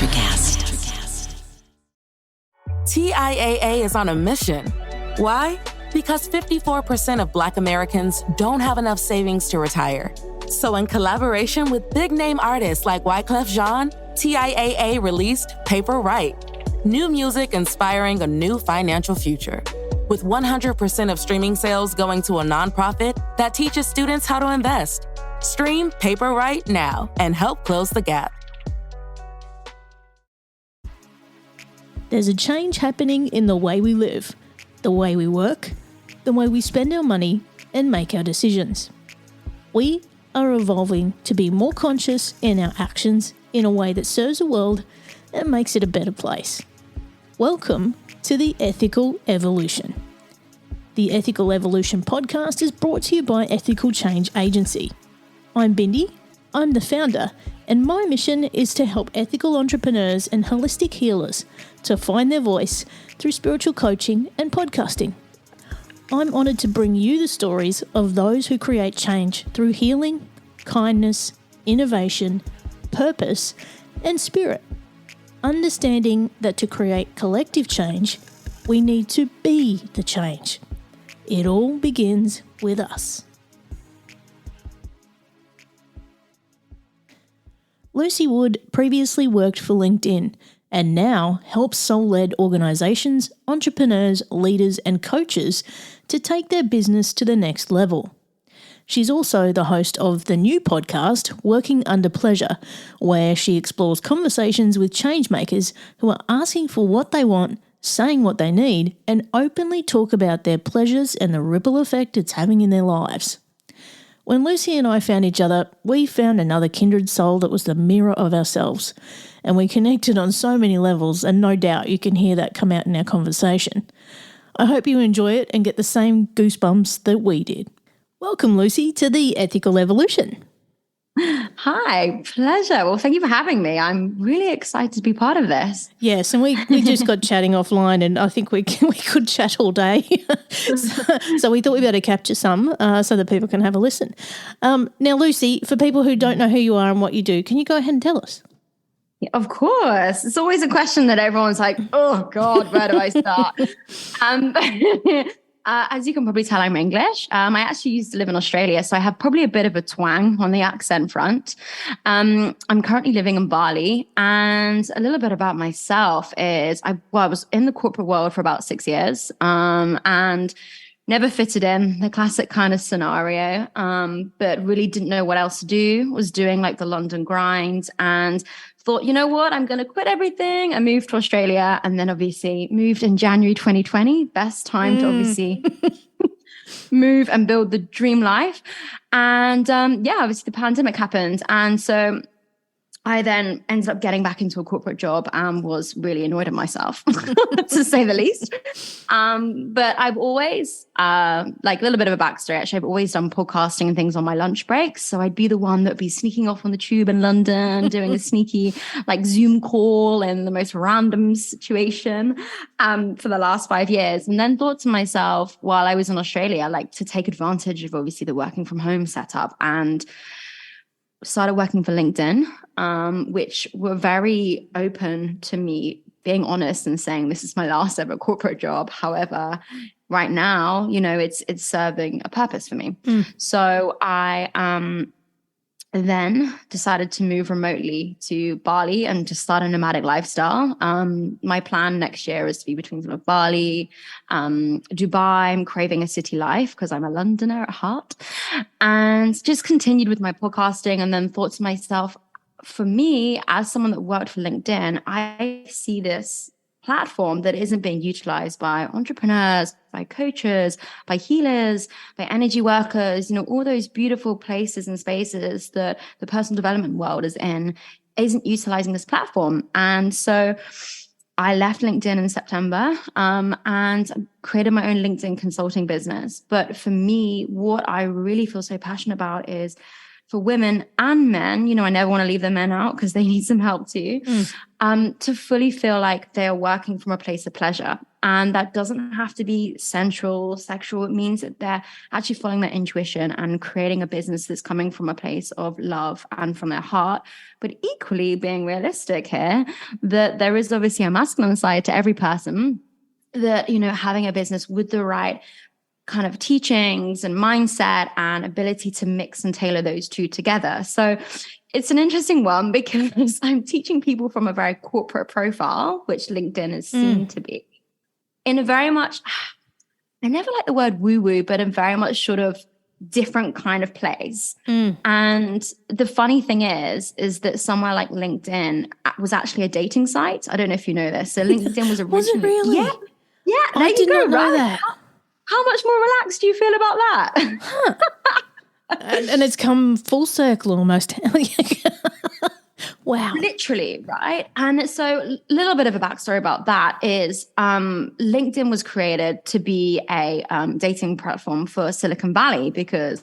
Electrocast. TIAA is on a mission. Why? Because 54% of Black Americans don't have enough savings to retire. So in collaboration with big-name artists like Wyclef Jean, TIAA released Paper Right, new music inspiring a new financial future. With 100% of streaming sales going to a nonprofit that teaches students how to invest. Stream Paper Right now and help close the gap. There's a change happening in the way we live, the way we work, the way we spend our money and make our decisions. We are evolving to be more conscious in our actions in a way that serves the world and makes it a better place. Welcome to the Ethical Evolution. The Ethical Evolution podcast is brought to you by Ethical Change Agency. I'm Bindi, I'm the founder, and my mission is to help ethical entrepreneurs and holistic healers to find their voice through spiritual coaching and podcasting. I'm honoured to bring you the stories of those who create change through healing, kindness, innovation, purpose, and spirit. Understanding that to create collective change, we need to be the change. It all begins with us. Lucy Wood previously worked for LinkedIn and now helps soul-led organisations, entrepreneurs, leaders and coaches to take their business to the next level. She's also the host of the new podcast, Working Under Pleasure, where she explores conversations with changemakers who are asking for what they want, saying what they need, and openly talk about their pleasures and the ripple effect it's having in their lives. When Lucy and I found each other, we found another kindred soul that was the mirror of ourselves, and we connected on so many levels, and no doubt you can hear that come out in our conversation. I hope you enjoy it and get the same goosebumps that we did. Welcome, Lucy, to the Ethical Evolution. Hi, pleasure. Well, thank you for having me. I'm really excited to be part of this. Yes, and we just got chatting offline, and I think we could chat all day. so we thought we'd better capture some so that people can have a listen. Now, Lucy, for people who don't know who you are and what you do, can you go ahead and tell us? Yeah, of course. It's always a question that everyone's like, oh, God, where do I start? As you can probably tell, I'm English. I actually used to live in Australia, so I have probably a bit of a twang on the accent front. I'm currently living in Bali, and a little bit about myself is I was in the corporate world for about 6 years, and never fitted in, the classic kind of scenario, but really didn't know what else to do, was doing like the London grind and thought, you know what, I'm going to quit everything. I moved to Australia and then obviously moved in January 2020. Best time to obviously move and build the dream life. And obviously the pandemic happened. And so I then ended up getting back into a corporate job and was really annoyed at myself, to say the least. But I've always, like a little bit of a backstory, actually, I've always done podcasting and things on my lunch breaks. So I'd be the one that would be sneaking off on the tube in London, doing a sneaky like Zoom call in the most random situation for the last 5 years. And then thought to myself, while I was in Australia, like to take advantage of obviously the working from home setup, and started working for LinkedIn, which were very open to me being honest and saying this is my last ever corporate job. However, right now, you know, it's serving a purpose for me. So I then decided to move remotely to Bali and to start a nomadic lifestyle. My plan next year is to be between sort of Bali, Dubai. I'm craving a city life because I'm a Londoner at heart, and just continued with my podcasting, and then thought to myself, for me, as someone that worked for LinkedIn, I see this platform that isn't being utilized by entrepreneurs, by coaches, by healers, by energy workers, you know, all those beautiful places and spaces that the personal development world is in, isn't utilizing this platform. And so I left LinkedIn in September and created my own LinkedIn consulting business. But for me, what I really feel so passionate about is for women and men, you know, I never want to leave the men out because they need some help too, to fully feel like they're working from a place of pleasure. And that doesn't have to be sensual, sexual. It means that they're actually following their intuition and creating a business that's coming from a place of love and from their heart. But equally being realistic here, that there is obviously a masculine side to every person, that, you know, having a business with the right kind of teachings and mindset and ability to mix and tailor those two together. So it's an interesting one because I'm teaching people from a very corporate profile, which LinkedIn is seen to be, in a very much, I never like the word woo-woo, but in very much sort of different kind of place. And the funny thing is that somewhere like LinkedIn was actually a dating site. I don't know if you know this. So LinkedIn was originally. Was it really? Yeah. Yeah. I did not know that. How much more relaxed do you feel about that? And it's come full circle almost. Wow. Literally, right? And so a little bit of a backstory about that is LinkedIn was created to be a dating platform for Silicon Valley, because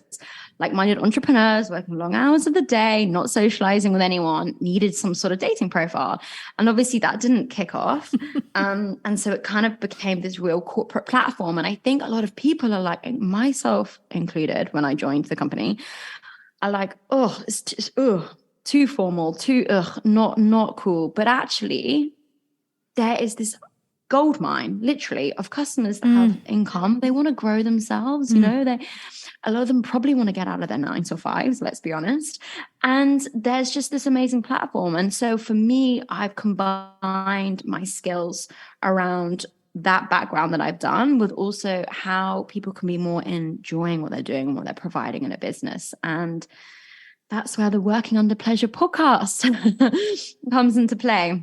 like-minded entrepreneurs working long hours of the day, not socializing with anyone, needed some sort of dating profile. And obviously that didn't kick off. And so it kind of became this real corporate platform. And I think a lot of people are like, myself included, when I joined the company, are like, oh, it's just, too formal, too, not cool. But actually, there is this gold mine, literally, of customers that have income. They want to grow themselves, you know, a lot of them probably want to get out of their 9 to 5s, let's be honest. And there's just this amazing platform. And so for me, I've combined my skills around that background that I've done with also how people can be more enjoying what they're doing and what they're providing in a business. And that's where the Working Under Pleasure podcast comes into play.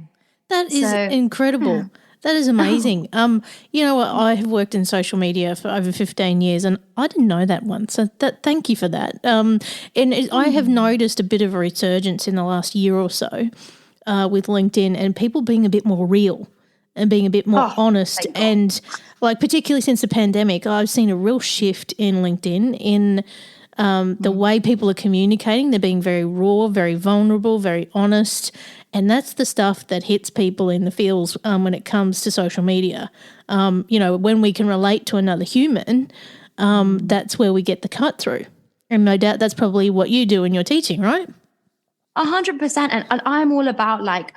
That is incredible. Yeah. That is amazing. You know what? I have worked in social media for over 15 years, and I didn't know that one. So thank you for that. I have noticed a bit of a resurgence in the last year or so with LinkedIn, and people being a bit more real and being a bit more honest. And like particularly since the pandemic, I've seen a real shift in LinkedIn in the way people are communicating. They're being very raw, very vulnerable, very honest. And that's the stuff that hits people in the feels when it comes to social media. You know, when we can relate to another human, that's where we get the cut through. And no doubt that's probably what you do in your teaching, right? 100%. And I'm all about like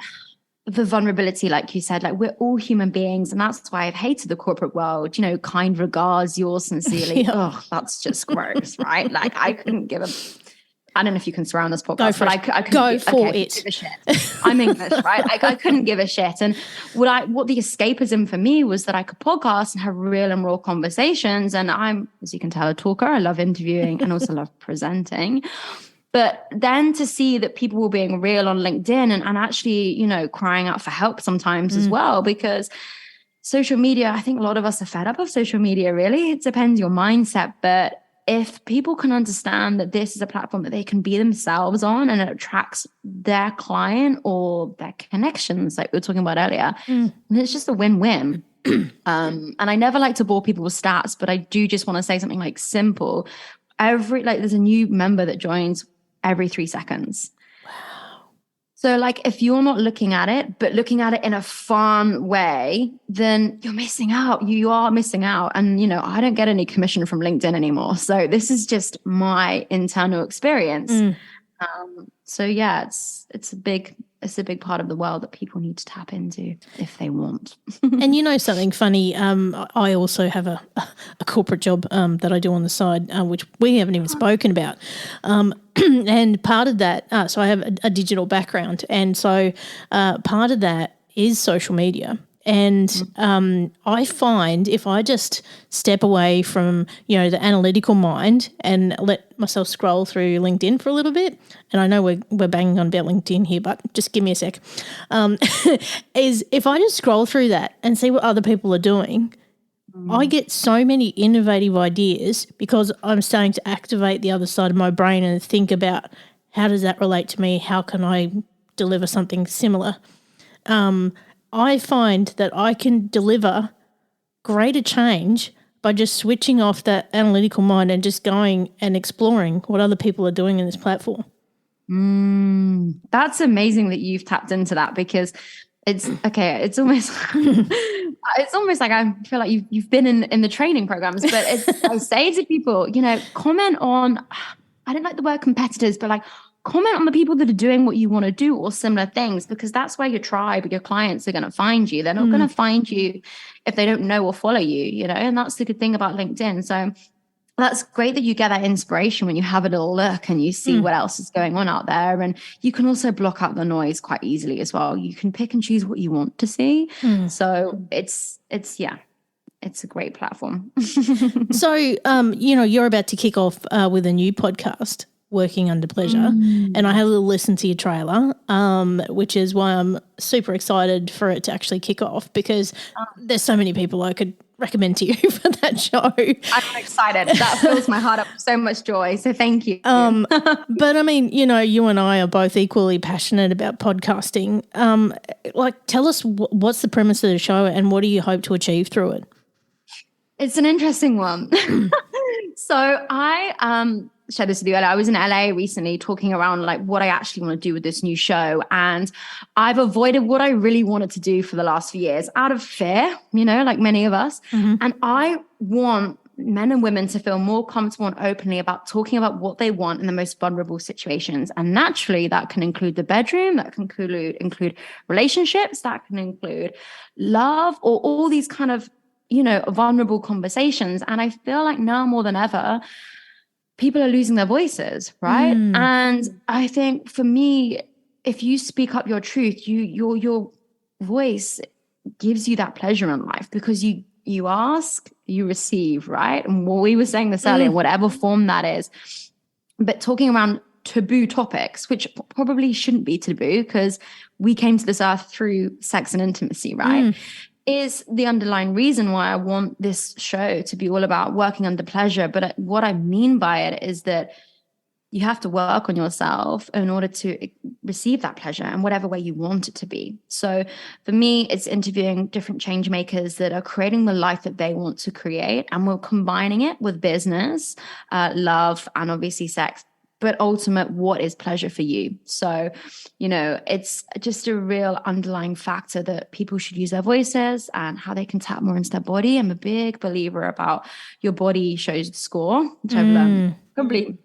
the vulnerability, like you said, like we're all human beings. And that's why I've hated the corporate world, you know, kind regards, yours sincerely. Oh, that's just gross, right? Like I couldn't give a... I don't know if you can swear on this podcast, but I couldn't give a shit. I'm English, right? I couldn't give a shit. And what the escapism for me was that I could podcast and have real and raw conversations. And I'm, as you can tell, a talker. I love interviewing and also love presenting. But then to see that people were being real on LinkedIn and actually, you know, crying out for help sometimes as well, because social media, I think a lot of us are fed up of social media, really. It depends your mindset, but if people can understand that this is a platform that they can be themselves on and it attracts their client or their connections, like we were talking about earlier, and it's just a win-win. And I never like to bore people with stats, but I do just want to say something like simple. There's a new member that joins every 3 seconds. So like if you're not looking at it, but looking at it in a fun way, then you're missing out. You are missing out. And, you know, I don't get any commission from LinkedIn anymore. So this is just my internal experience. So yeah, it's a big part of the world that people need to tap into if they want. And you know something funny, I also have a corporate job that I do on the side, which we haven't even spoken about. And part of that, so I have a digital background, and so part of that is social media. And I find if I just step away from, you know, the analytical mind and let myself scroll through LinkedIn for a little bit, and I know we're banging on about LinkedIn here, but just give me a sec, is if I just scroll through that and see what other people are doing, I get so many innovative ideas because I'm starting to activate the other side of my brain and think about how does that relate to me? How can I deliver something similar? I find that I can deliver greater change by just switching off that analytical mind and just going and exploring what other people are doing in this platform. That's amazing that you've tapped into that, because It's okay. It's almost like I feel like you've been in the training programs, but I say to people, comment on, I don't like the word competitors, but like comment on the people that are doing what you want to do or similar things, because that's where your tribe, your clients are going to find you. They're not going to find you if they don't know or follow you, and that's the good thing about LinkedIn. So that's great that you get that inspiration when you have a little look and you see what else is going on out there. And you can also block out the noise quite easily as well. You can pick and choose what you want to see. So it's a great platform. So, you're about to kick off with a new podcast, Working Under Pleasure, and I had a little listen to your trailer, which is why I'm super excited for it to actually kick off, because there's so many people I could recommend to you for that show. I'm excited. That fills my heart up with so much joy. So thank you. But I mean, you and I are both equally passionate about podcasting. Tell us what's the premise of the show and what do you hope to achieve through it? It's an interesting one. So I shared this with you earlier. I was in LA recently talking around like what I actually want to do with this new show. And I've avoided what I really wanted to do for the last few years out of fear, like many of us. And I want men and women to feel more comfortable and openly about talking about what they want in the most vulnerable situations. And naturally, that can include the bedroom, that can include relationships, that can include love, or all these kind of vulnerable conversations. And I feel like now more than ever, people are losing their voices, right? And I think for me, if you speak up your truth, your voice gives you that pleasure in life, because you ask, you receive, right? And we were saying this earlier, whatever form that is. But talking around taboo topics, which probably shouldn't be taboo because we came to this earth through sex and intimacy, right? Is the underlying reason why I want this show to be all about working under pleasure. But what I mean by it is that you have to work on yourself in order to receive that pleasure in whatever way you want it to be. So for me, it's interviewing different change makers that are creating the life that they want to create, and we're combining it with business, love, and obviously sex. But ultimate, what is pleasure for you? So, it's just a real underlying factor that people should use their voices and how they can tap more into their body. I'm a big believer about your body shows the score, which I've learned probably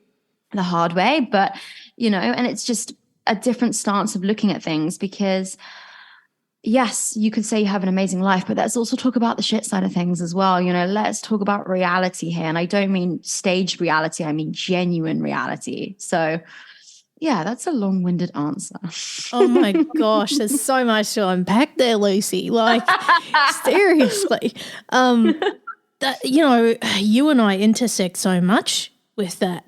the hard way, but, and it's just a different stance of looking at things, because yes, you could say you have an amazing life, but let's also talk about the shit side of things as well. Let's talk about reality here. And I don't mean staged reality. I mean genuine reality. So yeah, that's a long-winded answer. Oh my gosh, there's so much to unpack there, Lucy. Like, seriously. That, you and I intersect so much with that,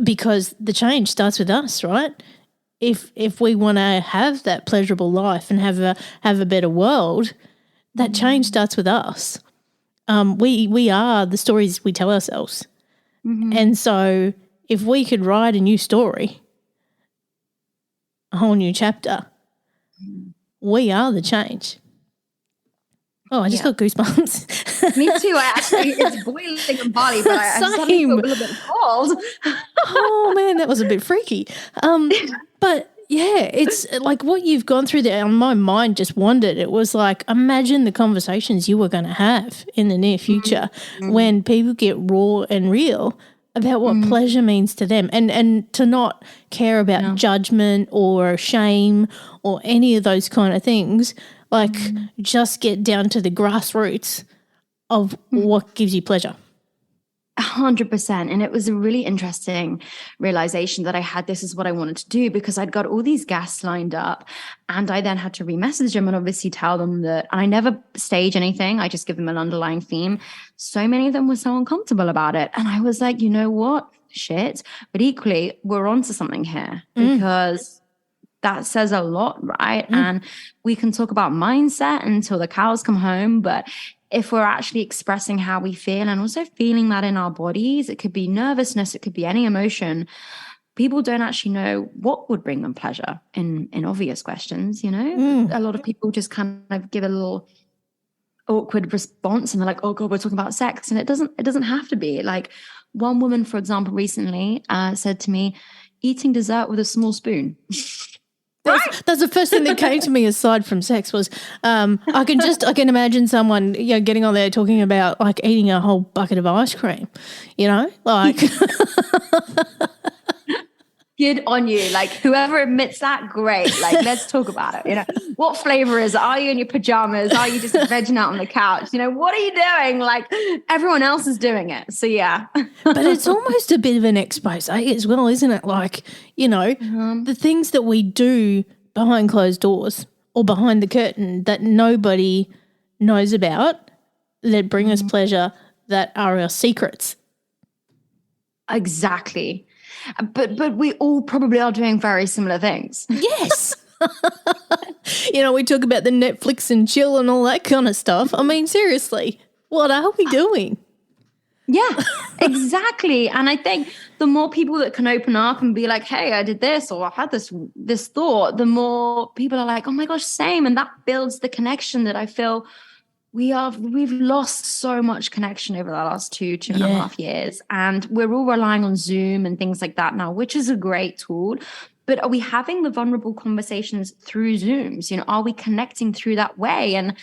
because the change starts with us, right? If we want to have that pleasurable life and have a better world, that change starts with us. We are the stories we tell ourselves. And so if we could write a new story, a whole new chapter, we are the change. Oh, I just got goosebumps. Me too. It's boiling in Bali, but I suddenly feel a little bit cold. Oh man, that was a bit freaky. But yeah, it's like what you've gone through there. My mind just wandered. It was like, imagine the conversations you were going to have in the near future when people get raw and real about what pleasure means to them, and to not care about judgment or shame or any of those kind of things. Like just get down to the grassroots of what gives you pleasure. 100%. And it was a really interesting realization that I had, this is what I wanted to do, because I'd got all these guests lined up, and I then had to remessage them and obviously tell them that I never stage anything. I just give them an underlying theme. So many of them were so uncomfortable about it. And I was like, you know what? Shit. But equally, we're onto something here, because that says a lot, right? And we can talk about mindset until the cows come home, but if we're actually expressing how we feel and also feeling that in our bodies, it could be nervousness, it could be any emotion. People don't actually know what would bring them pleasure in obvious questions, A lot of people just kind of give a little awkward response and they're like, oh God, we're talking about sex. And it doesn't have to be. Like one woman, for example, recently said to me, eating dessert with a small spoon. That's That's the first thing that came to me aside from sex was I can imagine someone getting on there talking about like eating a whole bucket of ice cream, like. Good on you. Like whoever admits that, great. Like let's talk about it. What flavor is it? Are you in your pajamas? Are you just vegging out on the couch? What are you doing? Like everyone else is doing it. So yeah. But it's almost a bit of an expose as well, isn't it? Like, the things that we do behind closed doors or behind the curtain that nobody knows about that bring us pleasure, that are our secrets. Exactly. But we all probably are doing very similar things. Yes. We talk about the Netflix and chill and all that kind of stuff. I mean, seriously, what are we doing? Yeah, exactly. And I think the more people that can open up and be like, hey, I did this, or I had this thought, the more people are like, oh my gosh, same. And that builds the connection that I feel we've lost so much connection over the last two and a half years. And we're all relying on Zoom and things like that now, which is a great tool. But are we having the vulnerable conversations through Zooms? Are we connecting through that way? And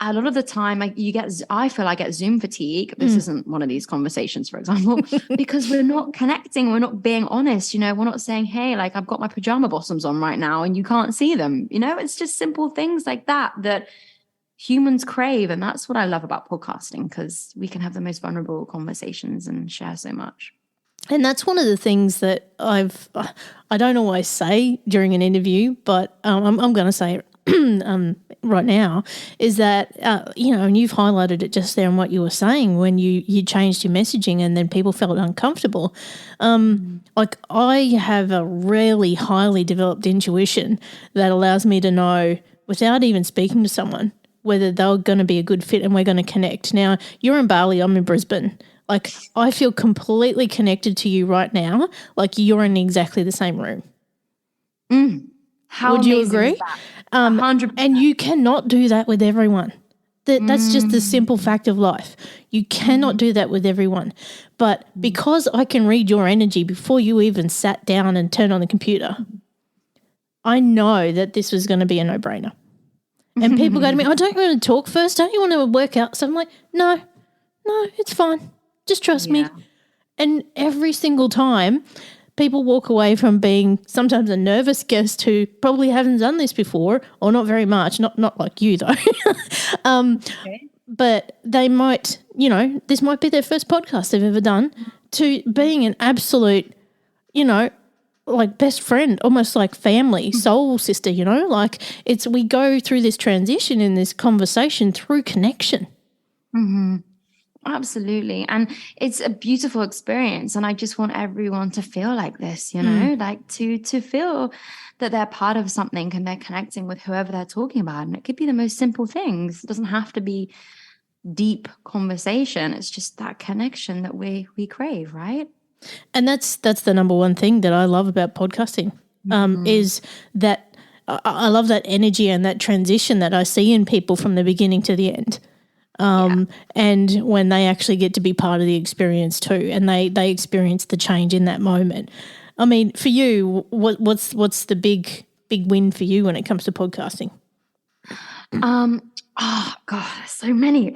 a lot of the time I feel I get Zoom fatigue. This isn't one of these conversations, for example, because we're not connecting. We're not being honest. We're not saying, hey, like I've got my pajama bottoms on right now and you can't see them. It's just simple things like that humans crave. And that's what I love about podcasting, because we can have the most vulnerable conversations and share so much. And that's one of the things that I don't always say during an interview, but I'm going to say it right now, is that, and you've highlighted it just there in what you were saying when you changed your messaging and then people felt uncomfortable. Like I have a really highly developed intuition that allows me to know without even speaking to someone whether they're going to be a good fit and we're going to connect. Now, you're in Bali, I'm in Brisbane. Like, I feel completely connected to you right now, like you're in exactly the same room. How would you agree? 100%. And you cannot do that with everyone. That's just the simple fact of life. You cannot do that with everyone. But because I can read your energy before you even sat down and turned on the computer, I know that this was going to be a no-brainer. And people go to me, don't you want to talk first? Don't you want to work out? So I'm like, no, it's fine. Just trust me. And every single time people walk away from being sometimes a nervous guest who probably haven't done this before, or not very much, not like you though. But they might, this might be their first podcast they've ever done, to being an absolute, like best friend, almost like family, soul sister, like we go through this transition in this conversation through connection. Absolutely. And it's a beautiful experience. And I just want everyone to feel like this, like to feel that they're part of something and they're connecting with whoever they're talking about. And it could be the most simple things. It doesn't have to be deep conversation. It's just that connection that we crave, right? And that's the number one thing that I love about podcasting, is that I love that energy and that transition that I see in people from the beginning to the end. And when they actually get to be part of the experience too, and they experience the change in that moment. I mean, for you, what's the big win for you when it comes to podcasting? Oh God, there's so many.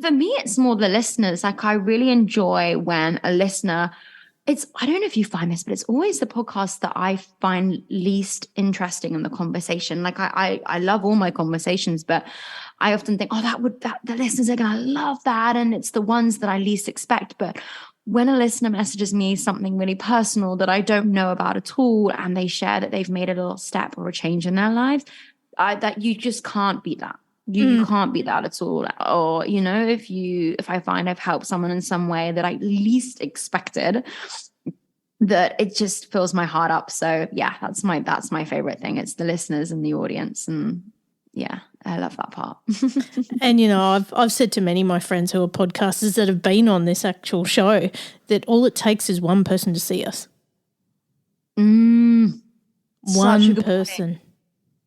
For me, it's more the listeners. Like I really enjoy when a listener, I don't know if you find this, but it's always the podcast that I find least interesting in the conversation. Like I love all my conversations, but I often think, the listeners are going to love that. And it's the ones that I least expect. But when a listener messages me something really personal that I don't know about at all, and they share that they've made a little step or a change in their lives, that you just can't beat that. You can't beat that at all. Or, if I find I've helped someone in some way that I least expected, that it just fills my heart up. So yeah, that's my favorite thing. It's the listeners and the audience. And yeah, I love that part. And, I've said to many of my friends who are podcasters that have been on this actual show that all it takes is one person to see us. One person.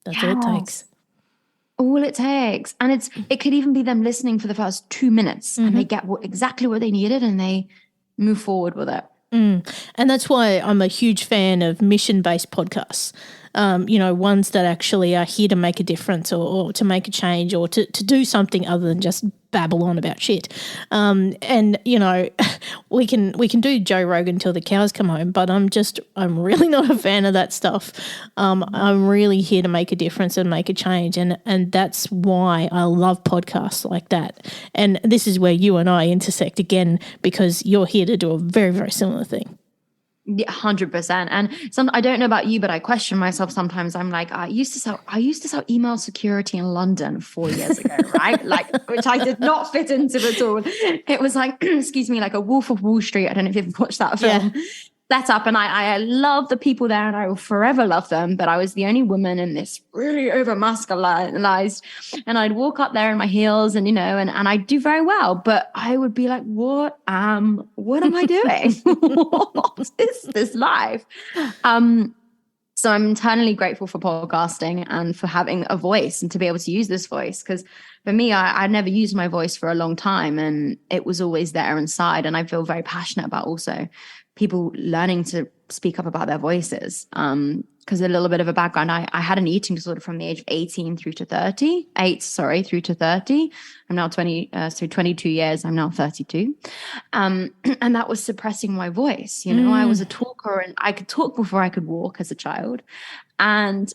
That's all it takes. All it takes. And it could even be them listening for the first 2 minutes and they get exactly what they needed and they move forward with it. And that's why I'm a huge fan of mission-based podcasts, ones that actually are here to make a difference or to make a change or to do something other than just babble on about shit. We can do Joe Rogan till the cows come home, but I'm really not a fan of that stuff. I'm really here to make a difference and make a change, and that's why I love podcasts like that. And this is where you and I intersect again, because you're here to do a very, very similar thing. Yeah, 100%. And I don't know about you, but I question myself sometimes. I'm like, I used to sell email security in London 4 years ago, right? Which I did not fit into at all. It was like, excuse me, like a Wolf of Wall Street. I don't know if you've watched that film. Yeah. Set up, and I love the people there, and I will forever love them. But I was the only woman in this really over masculinized, and I'd walk up there in my heels, and and I'd do very well. But I would be like, what am I doing? What is this life? So I'm eternally grateful for podcasting and for having a voice and to be able to use this voice, because for me, I'd never used my voice for a long time, and it was always there inside. And I feel very passionate about also people learning to speak up about their voices. Because a little bit of a background, I had an eating disorder from the age of 18 through to 30. I'm now 22 years, I'm now 32. And that was suppressing my voice. I was a talker, and I could talk before I could walk as a child. And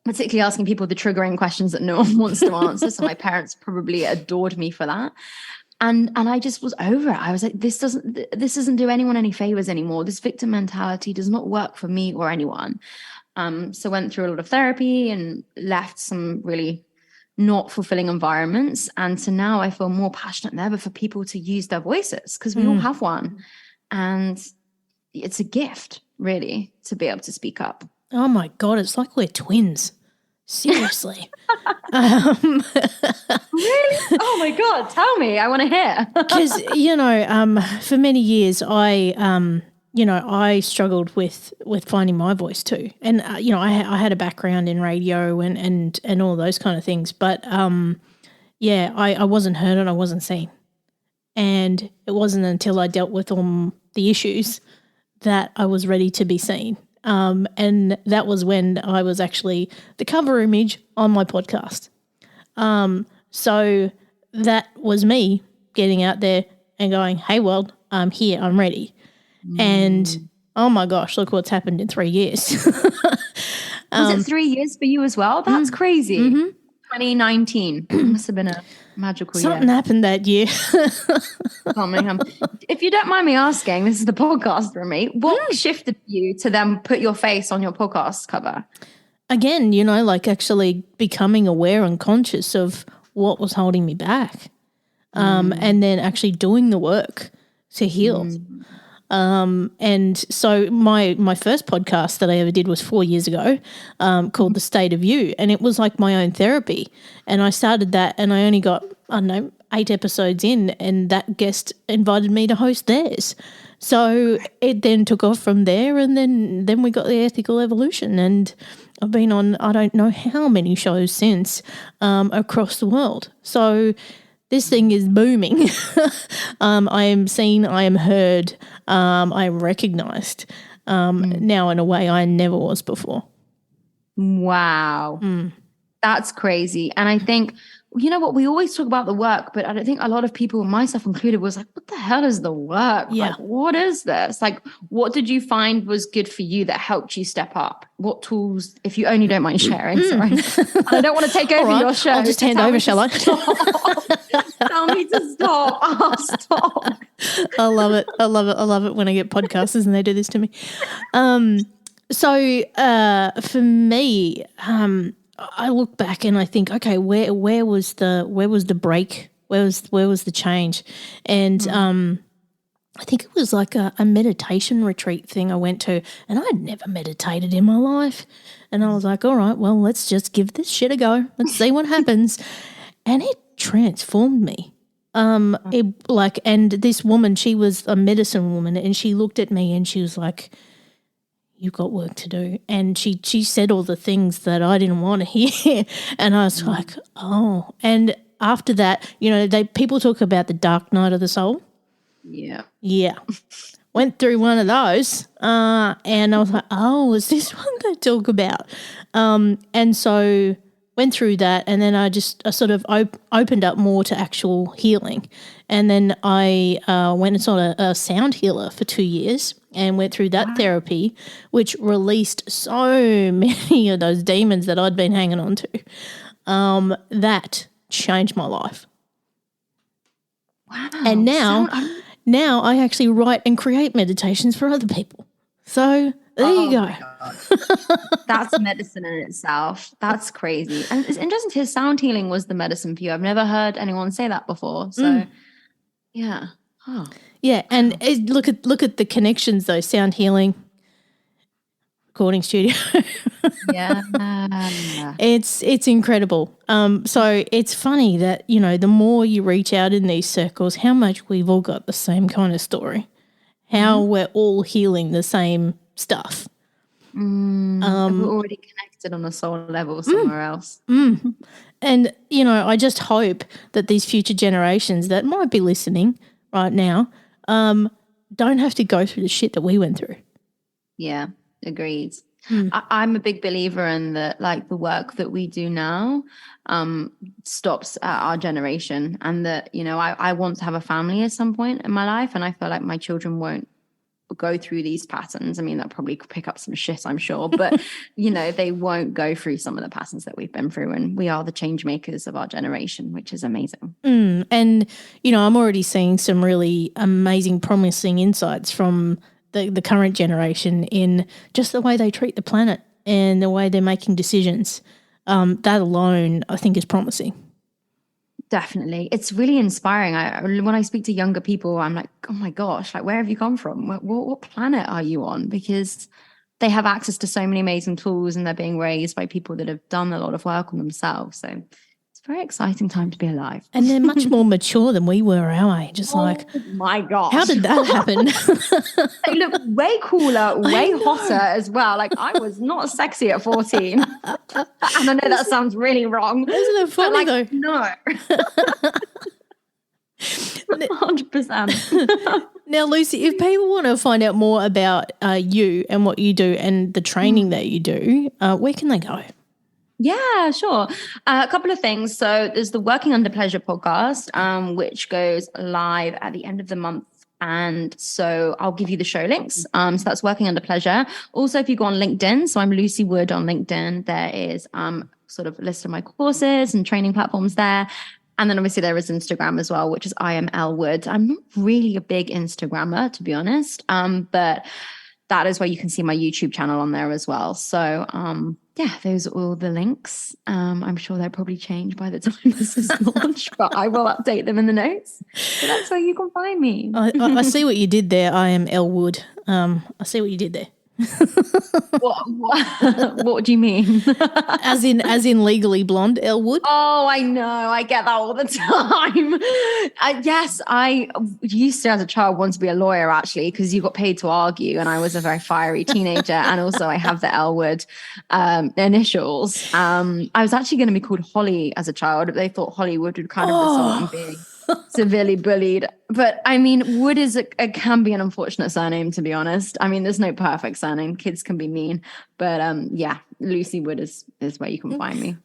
particularly asking people the triggering questions that no one wants to answer. So my parents probably adored me for that. And I just was over it. I was like, this doesn't do anyone any favors anymore. This victim mentality does not work for me or anyone. So went through a lot of therapy and left some really not fulfilling environments. And so now I feel more passionate than ever for people to use their voices, because we all have one. And it's a gift, really, to be able to speak up. Oh my God, it's like we're twins. Seriously. Really? Oh my God, tell me. I want to hear. Because, for many years I struggled with finding my voice too. And, I had a background in radio and all those kind of things. But, I wasn't heard and I wasn't seen. And it wasn't until I dealt with all the issues that I was ready to be seen. And that was when I was actually the cover image on my podcast. So that was me getting out there and going, hey, world, I'm here, I'm ready. And oh my gosh, look what's happened in 3 years. Was it 3 years for you as well? That's crazy. 2019 must have been a magical year. Something happened that year. If you don't mind me asking, this is the podcast for me. What shifted you to then put your face on your podcast cover? Again, actually becoming aware and conscious of what was holding me back, and then actually doing the work to heal. And so my first podcast that I ever did was 4 years ago, called The State of You. And it was like my own therapy. And I started that and I only got, 8 episodes in, and that guest invited me to host theirs. So it then took off from there, and then we got the Ethical Evolution, and I've been on I don't know how many shows since, across the world. So this thing is booming. I am seen, I am heard, I am recognised now in a way I never was before. Wow. That's crazy. And I think, what, we always talk about the work, but I don't think a lot of people, myself included, was like, what the hell is the work? Yeah. Like, what is this? Like, what did you find was good for you that helped you step up? What tools, if you only don't mind sharing, sorry. I don't want to take over your show. I'll just hand over, shall I? Tell me to stop. Oh, stop. I love it. I love it when I get podcasters and they do this to me. So for me, I look back and I think, okay, where was the break? Where was the change? And I think it was like a meditation retreat thing I went to, and I'd never meditated in my life. And I was like, all right, well, let's just give this shit a go. Let's see what happens. And it transformed me. And this woman, she was a medicine woman, and she looked at me and she was like, you've got work to do. And she said all the things that I didn't want to hear. And I was like, oh. And after that, people talk about the dark night of the soul. Yeah. Yeah. went through one of those, and I was like, oh, is this one they talk about? And so went through that, and then I sort of opened up more to actual healing. And then I went and saw a sound healer for 2 years and went through that therapy, which released so many of those demons that I'd been hanging on to. That changed my life. Wow. And now I actually write and create meditations for other people. So there you go. That's medicine in itself. That's crazy. And it's interesting to hear sound healing was the medicine for you. I've never heard anyone say that before. So yeah. Oh. Yeah, and look at the connections though. Sound healing, recording studio. Yeah. It's incredible. So it's funny that, the more you reach out in these circles, how much we've all got the same kind of story, how we're all healing the same stuff. We're already connected on a soul level somewhere else. And, I just hope that these future generations that might be listening right now don't have to go through the shit that we went through. Yeah, agreed. I'm a big believer in that, like, the work that we do now stops at our generation, and that, I want to have a family at some point in my life, and I feel like my children won't go through these patterns. I mean, they'll probably pick up some shit, I'm sure, but they won't go through some of the patterns that we've been through, and we are the change makers of our generation, which is amazing. And I'm already seeing some really amazing, promising insights from the current generation in just the way they treat the planet and the way they're making decisions. That alone, I think, is promising. Definitely. It's really inspiring. When I speak to younger people, I'm like, oh my gosh, like, where have you come from? What planet are you on? Because they have access to so many amazing tools, and they're being raised by people that have done a lot of work on themselves. So it's a very exciting time to be alive. And they're much more mature than we were our age. Just my gosh. How did that happen? They look way cooler, way hotter as well. Like, I was not sexy at 14. And I know that sounds really wrong. Isn't it funny though? No. 100%. Now, Lucy, if people want to find out more about you and what you do and the training that you do, where can they go? Yeah, sure. A couple of things. So there's the Working Under Pleasure podcast, which goes live at the end of the month. And so I'll give you the show links. So that's Working Under Pleasure. Also, if you go on LinkedIn, so I'm Lucy Wood on LinkedIn, there is sort of a list of my courses and training platforms there. And then obviously there is Instagram as well, which is I am L Wood. I'm not really a big Instagrammer, to be honest, but that is where you can see my YouTube channel on there as well. So yeah, those are all the links. I'm sure they'll probably change by the time this is launched, but I will update them in the notes. So that's where you can find me. I see what you did there. I am L Wood. I see what you did there. What do you mean? as in Legally Blonde, Elle Wood? Oh, I know. I get that all the time. Yes, I used to, as a child, want to be a lawyer, actually, because you got paid to argue, and I was a very fiery teenager. And also I have the Elle Wood initials. I was actually going to be called Holly as a child. They thought Hollywood would kind of result in being severely bullied. But I mean, Wood can be an unfortunate surname, to be honest. I mean, there's no perfect surname. Kids can be mean. But yeah, Lucy Wood is where you can find me.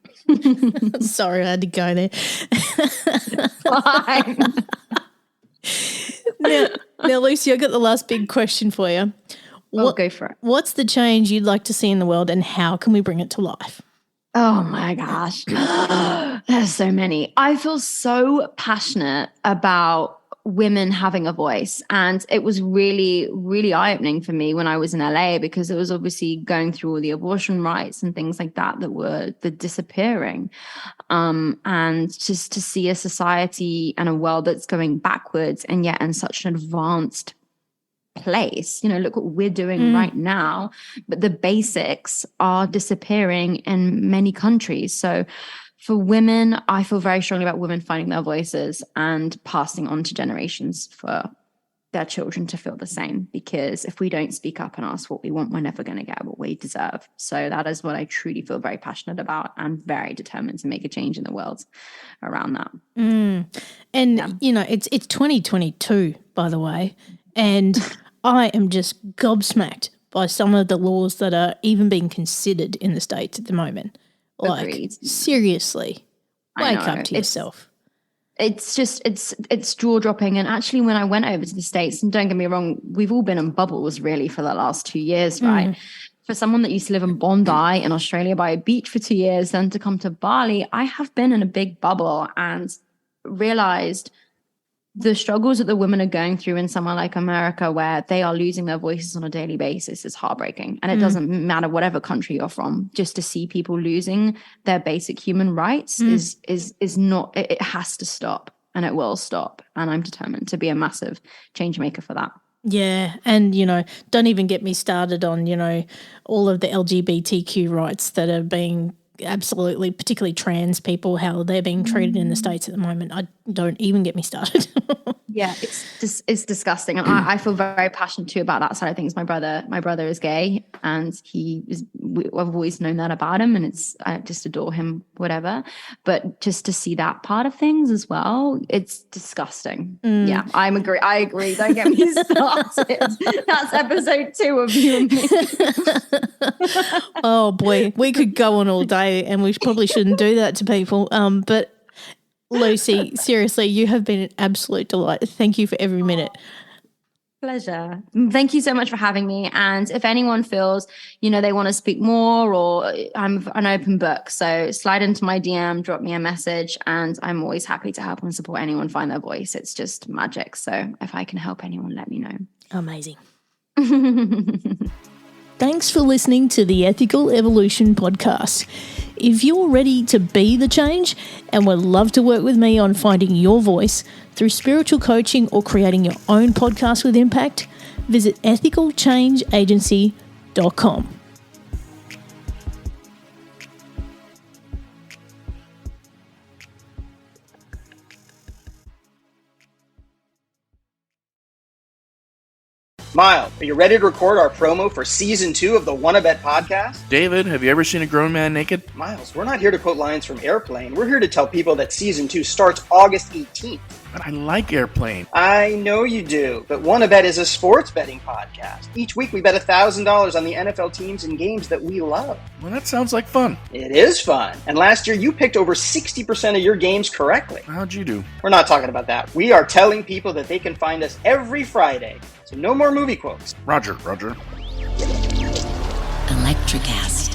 Sorry, I had to go there. Fine. Now, Lucy, I've got the last big question for you. Go for it. What's the change you'd like to see in the world, and how can we bring it to life? Oh my gosh. There's so many. I feel so passionate about women having a voice. And it was really, really eye-opening for me when I was in LA, because it was obviously going through all the abortion rights and things like that were disappearing. And just to see a society and a world that's going backwards, and yet in such an advanced place. Look what we're doing right now, but the basics are disappearing in many countries. So for women, I feel very strongly about women finding their voices and passing on to generations for their children to feel the same, because if we don't speak up and ask what we want, we're never going to get what we deserve. So that is what I truly feel very passionate about, and very determined to make a change in the world around that. And it's 2022, by the way, and I am just gobsmacked by some of the laws that are even being considered in the States at the moment. Like, Agreed. seriously, wake up to yourself. It's just, it's jaw dropping. And actually, when I went over to the States, and don't get me wrong, we've all been in bubbles really for the last 2 years, right? For someone that used to live in Bondi in Australia by a beach for 2 years, then to come to Bali, I have been in a big bubble and realized the struggles that the women are going through in somewhere like America, where they are losing their voices on a daily basis, is heartbreaking. And it doesn't matter whatever country you're from, just to see people losing their basic human rights is not, it has to stop, and it will stop. And I'm determined to be a massive change maker for that. Yeah, and, don't even get me started on, all of the LGBTQ rights that are being absolutely, particularly trans people, how they're being treated in the States at the moment. I don't even get me started. Yeah, it's disgusting. And I feel very passionate too about that side of things. My brother is gay, and I've always known that about him, and I just adore him, whatever. But just to see that part of things as well, it's disgusting. Yeah, I agree. Don't get me started. That's episode 2 of you and me. Oh boy, we could go on all day, and we probably shouldn't do that to people. But Lucy, seriously, you have been an absolute delight. Thank you for every minute. Pleasure. Thank you so much for having me. And if anyone feels, they want to speak more, or I'm an open book, so slide into my DM, drop me a message, and I'm always happy to help and support anyone find their voice. It's just magic. So if I can help anyone, let me know. Amazing. Thanks for listening to the Ethical Evolution podcast. If you're ready to be the change and would love to work with me on finding your voice through spiritual coaching or creating your own podcast with impact, visit ethicalchangeagency.com. Miles, are you ready to record our promo for Season 2 of the Wanna Bet podcast? David, have you ever seen a grown man naked? Miles, we're not here to quote lines from Airplane. We're here to tell people that Season 2 starts August 18th. But I like Airplane. I know you do, but Wanna Bet is a sports betting podcast. Each week we bet $1,000 on the NFL teams and games that we love. Well, that sounds like fun. It is fun. And last year you picked over 60% of your games correctly. How'd you do? We're not talking about that. We are telling people that they can find us every Friday. So no more movie quotes. Roger. Electricast.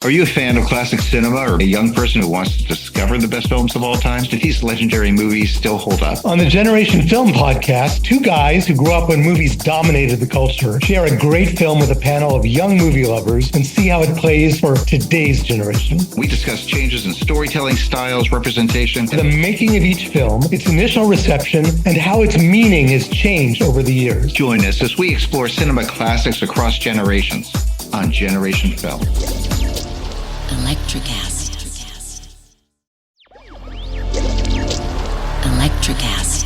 Are you a fan of classic cinema or a young person who wants to discover the best films of all time? Do these legendary movies still hold up? On the Generation Film podcast, 2 guys who grew up when movies dominated the culture share a great film with a panel of young movie lovers and see how it plays for today's generation. We discuss changes in storytelling styles, representation, The making of each film, its initial reception, and how its meaning has changed over the years. Join us as we explore cinema classics across generations on Generation Film. Electricast. Electricast.